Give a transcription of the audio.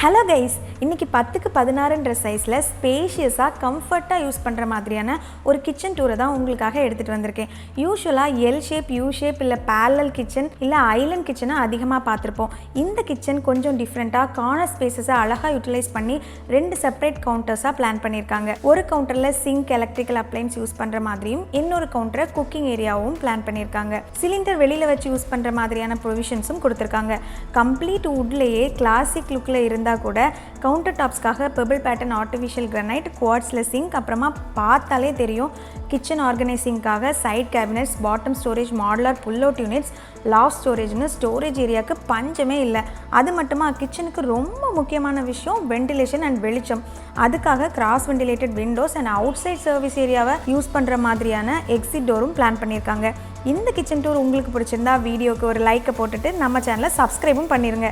Hello guys, இன்றைக்கி 10க்கு 16ன்ற சைஸில் ஸ்பேஷியஸாக கம்ஃபர்ட்டாக use பண்ணுற மாதிரியான ஒரு கிச்சன் டூரை தான் உங்களுக்காக எடுத்துகிட்டு வந்திருக்கேன். யூஸ்வலாக எல் ஷேப், யூ ஷேப் இல்லை பேரலல் கிச்சன் இல்லை ஐலண்ட் கிச்சனை அதிகமாக பார்த்துருப்போம். இந்த கிச்சன் கொஞ்சம் டிஃப்ரெண்ட்டாக கார்னர் ஸ்பேஸஸை அழகாக யூட்டிலைஸ் பண்ணி 2 செப்பரேட் கவுண்டர்ஸாக பிளான் பண்ணியிருக்காங்க. ஒரு கவுண்டரில் சிங்க், எலக்ட்ரிக்கல் அப்ளைன்ஸ் யூஸ் பண்ணுற மாதிரியும் இன்னொரு கவுண்டரை குக்கிங் ஏரியாவும் பிளான் பண்ணியிருக்காங்க. சிலிண்டர் வெளியில் வச்சு யூஸ் பண்ணுற மாதிரியான ப்ரொவிஷன்ஸும் கொடுத்துருக்காங்க. கம்ப்ளீட் வுட்லேயே கிளாசிக் லுக்கில் இருந்தால் கூட கவுண்டர் டாப்ஸ்க்காக பெபிள் பேட்டர்ன் ஆர்டிஃபிஷியல் கிரானைட், குவார்ட்ஸில் சிங்க், அப்புறமா பார்த்தாலே தெரியும் கிச்சன் ஆர்கனைசிங்காக side cabinets, bottom storage, modular pull out units, loft ஸ்டோரேஜ்னு ஸ்டோரேஜ் ஏரியாவுக்கு பஞ்சமே இல்லை. அது மட்டுமா கிச்சனுக்கு ரொம்ப முக்கியமான விஷயம் வென்டிலேஷன் அண்ட் வெளிச்சம். அதுக்காக cross ventilated windows and outside service ஏரியாவை யூஸ் பண்ணுற மாதிரியான எக்ஸிட் டோரும் பிளான் பண்ணியிருக்காங்க. இந்த கிச்சன் டூர் உங்களுக்கு பிடிச்சிருந்தா வீடியோக்கு ஒரு லைக்கை போட்டுட்டு நம்ம சேனலை சப்ஸ்கிரைபும் பண்ணிடுங்க.